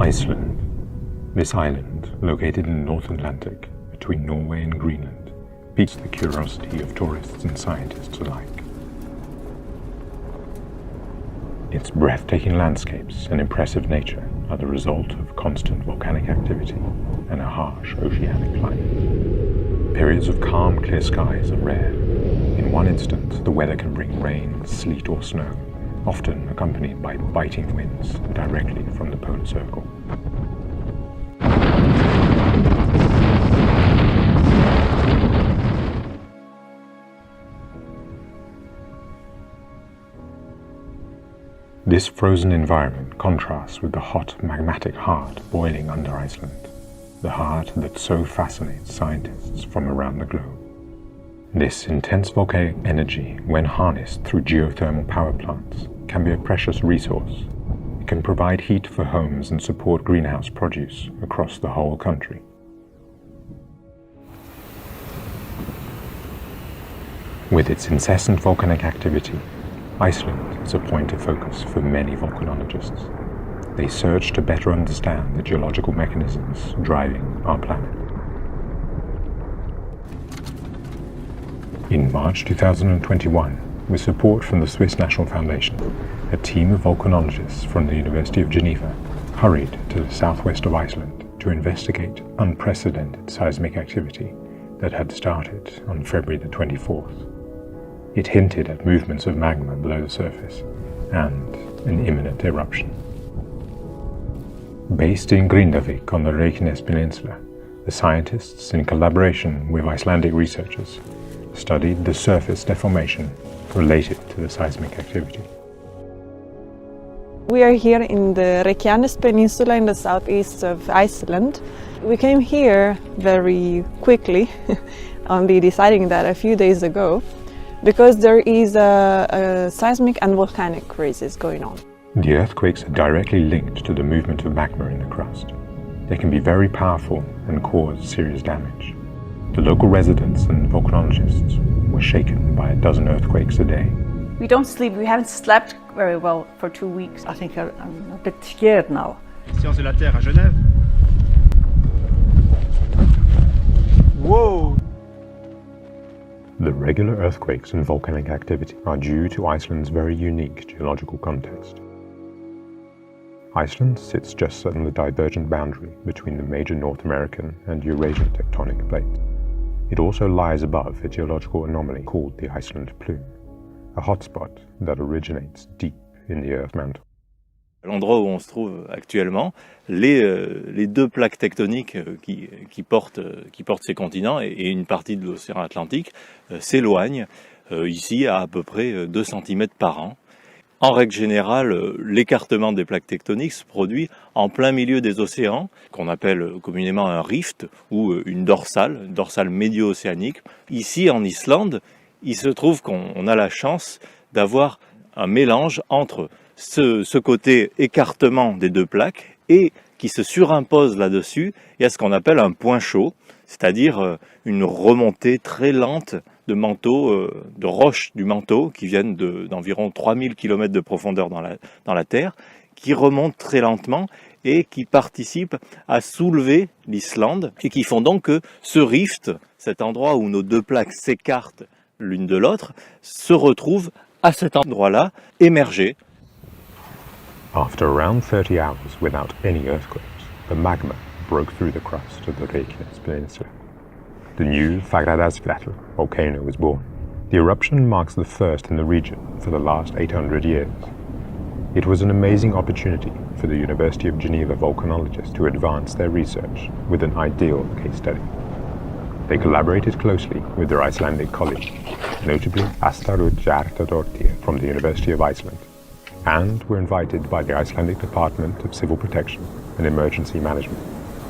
Iceland. This island, located in the North Atlantic, between Norway and Greenland, piques the curiosity of tourists and scientists alike. Its breathtaking landscapes and impressive nature are the result of constant volcanic activity and a harsh oceanic climate. Periods of calm, clear skies are rare. In one instant, the weather can bring rain, sleet or snow, often accompanied by biting winds directly from the polar circle. This frozen environment contrasts with the hot magmatic heart boiling under Iceland, the heart that so fascinates scientists from around the globe. This intense volcanic energy, when harnessed through geothermal power plants, can be a precious resource. It can provide heat for homes and support greenhouse produce across the whole country. With its incessant volcanic activity, Iceland is a point of focus for many volcanologists. They search to better understand the geological mechanisms driving our planet. In March 2021, with support from the Swiss National Foundation, a team of volcanologists from the University of Geneva hurried to the southwest of Iceland to investigate unprecedented seismic activity that had started on February the 24th. It hinted at movements of magma below the surface and an imminent eruption. Based in Grindavik on the Reykjanes Peninsula, the scientists, in collaboration with Icelandic researchers, studied the surface deformation related to the seismic activity. We are here in the Reykjanes Peninsula in the southeast of Iceland. We came here very quickly, only deciding that a few days ago, because there is a seismic and volcanic crisis going on. The earthquakes are directly linked to the movement of magma in the crust. They can be very powerful and cause serious damage. The local residents and volcanologists were shaken by a dozen earthquakes a day. We don't sleep, we haven't slept very well for 2 weeks. I think I'm a bit scared now. Sciences de la Terre à Genève. Whoa! The regular earthquakes and volcanic activity are due to Iceland's very unique geological context. Iceland sits just on the divergent boundary between the major North American and Eurasian tectonic plates. It also lies above a geological anomaly called the Iceland plume, a hotspot that originates deep in the Earth mantle. L'endroit où on se trouve actuellement, les deux plaques tectoniques qui portent ces continents et une partie de l'océan Atlantique s'éloignent ici à peu près 2 cm par an. En règle générale, l'écartement des plaques tectoniques se produit en plein milieu des océans, qu'on appelle communément un rift ou une dorsale médio-océanique. Ici en Islande, il se trouve qu'on a la chance d'avoir un mélange entre ce côté écartement des deux plaques et qui se surimpose là-dessus, il y a ce qu'on appelle un point chaud, c'est-à-dire une remontée très lente de manteaux, de roches du manteau qui viennent d'environ 3000 km de profondeur dans la Terre, qui remontent très lentement et qui participent à soulever l'Islande et qui font donc que ce rift, cet endroit où nos deux plaques s'écartent l'une de l'autre, se retrouve à cet endroit-là, émergé. After around 30 hours without any earthquakes, the magma broke through the crust of the Reykjanes Peninsula. The new Fagradalsfjall volcano was born. The eruption marks the first in the region for the last 800 years. It was an amazing opportunity for the University of Geneva volcanologists to advance their research with an ideal case study. They collaborated closely with their Icelandic colleagues, notably Asta Rut Hjartardóttir from the University of Iceland, and were invited by the Icelandic Department of Civil Protection and Emergency Management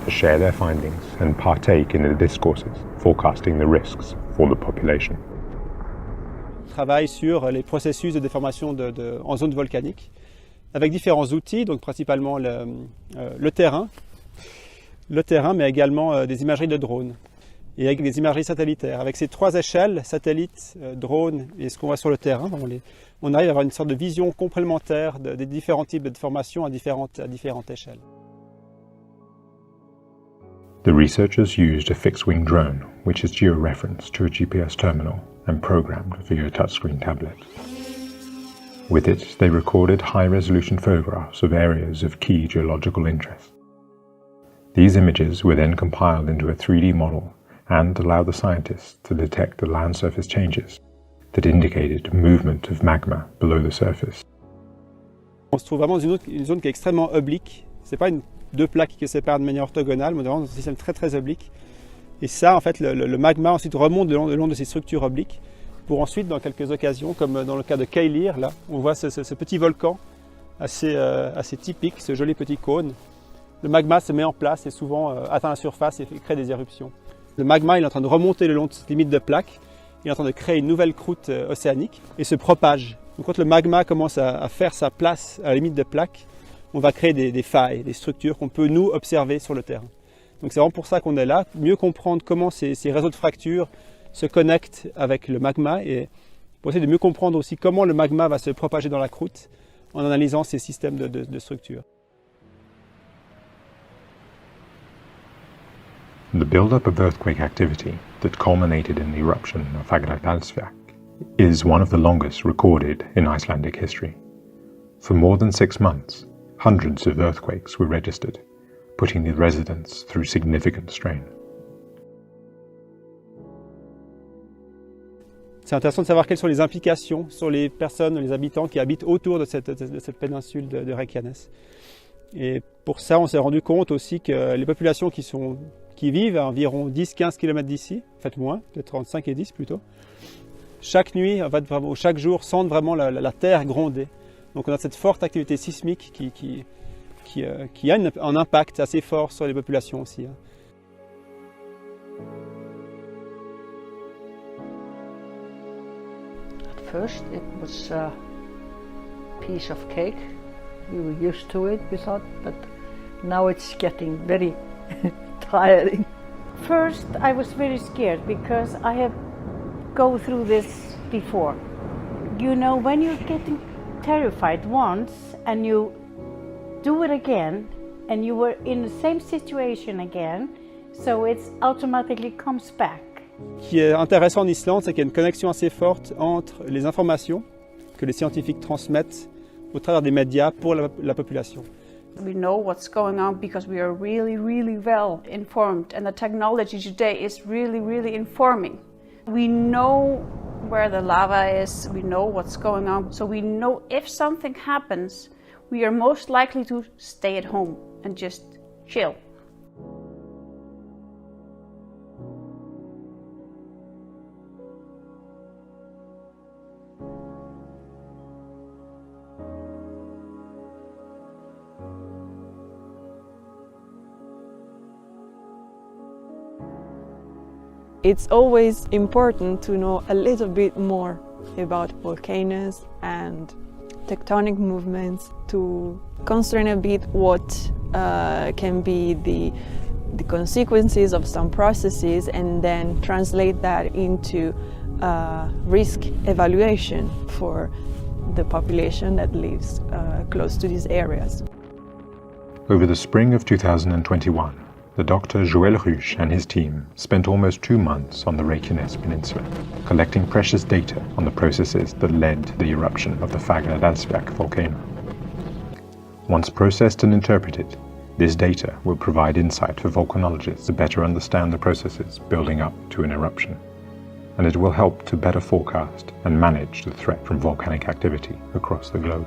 to share their findings and partake in the discourses forecasting the risks for the population. On travaille sur les processus de déformation en zone volcanique avec différents outils, donc principalement le terrain, mais également des imageries de drones et avec des imageries satellitaires. Avec ces 3 échelles, satellites, drones et ce qu'on voit sur le terrain, on arrive à avoir une sorte de vision complémentaire des différents types de déformations à différentes échelles. The researchers used a fixed-wing drone, which is georeferenced to a GPS terminal and programmed via a touchscreen tablet. With it, they recorded high-resolution photographs of areas of key geological interest. These images were then compiled into a 3D model and allowed the scientists to detect the land surface changes that indicated movement of magma below the surface. On se trouve vraiment dans une zone qui est extrêmement oblique. C'est pas deux plaques qui se séparent de manière orthogonale, mais vraiment dans un système très très oblique. Et ça, en fait, le magma ensuite remonte le long de ces structures obliques pour ensuite, dans quelques occasions, comme dans le cas de Keilir, là, on voit ce petit volcan assez typique, ce joli petit cône. Le magma se met en place et souvent atteint la surface et crée des éruptions. Le magma il est en train de remonter le long de cette limite de plaque, il est en train de créer une nouvelle croûte océanique et se propage. Donc quand le magma commence à faire sa place à la limite de plaque, on va créer des failles, des structures qu'on peut nous observer sur le terrain. Donc c'est vraiment pour ça qu'on est là, mieux comprendre comment ces réseaux de fractures se connectent avec le magma et pour essayer de mieux comprendre aussi comment le magma va se propager dans la croûte en analysant ces systèmes de structures. The build-up of earthquake activity that culminated in the eruption of Fagradalsfjall is one of the longest recorded in Icelandic history. For more than 6 months, hundreds of earthquakes were registered, putting the residents through significant strain. C'est intéressant de savoir quelles sont les implications sur les personnes, les habitants qui habitent autour de cette péninsule de Reykjanes. Et pour ça, on s'est rendu compte aussi que les populations qui vivent à environ 10-15 km d'ici, en fait moins, peut-être entre 5 et 10 plutôt, chaque nuit, en fait, vraiment, chaque jour, sentent vraiment la terre gronder. Donc on a cette forte activité sismique qui a un impact assez fort sur les populations aussi. At first it was a piece of cake. We were used to it, we thought, but now it's getting very tiring. First I was very scared because I have go through this before. You know, when you're getting terrified once and you do it again and you were in the same situation again, so it automatically comes back. Ce qui est intéressant en Islande, c'est qu'il y a une connexion assez forte entre les informations que les scientifiques transmettent au travers des médias pour la population. We know what's going on because we are really, really well informed, and the technology today is really, really informing. We know where the lava is, we know what's going on, so we know if something happens, we are most likely to stay at home and just chill. It's always important to know a little bit more about volcanoes and tectonic movements to constrain a bit what can be the consequences of some processes and then translate that into risk evaluation for the population that lives close to these areas. Over the spring of 2021, the Dr. Joël Ruche and his team spent almost 2 months on the Reykjanes Peninsula, collecting precious data on the processes that led to the eruption of the Fagradalsfjall volcano. Once processed and interpreted, this data will provide insight for volcanologists to better understand the processes building up to an eruption, and it will help to better forecast and manage the threat from volcanic activity across the globe.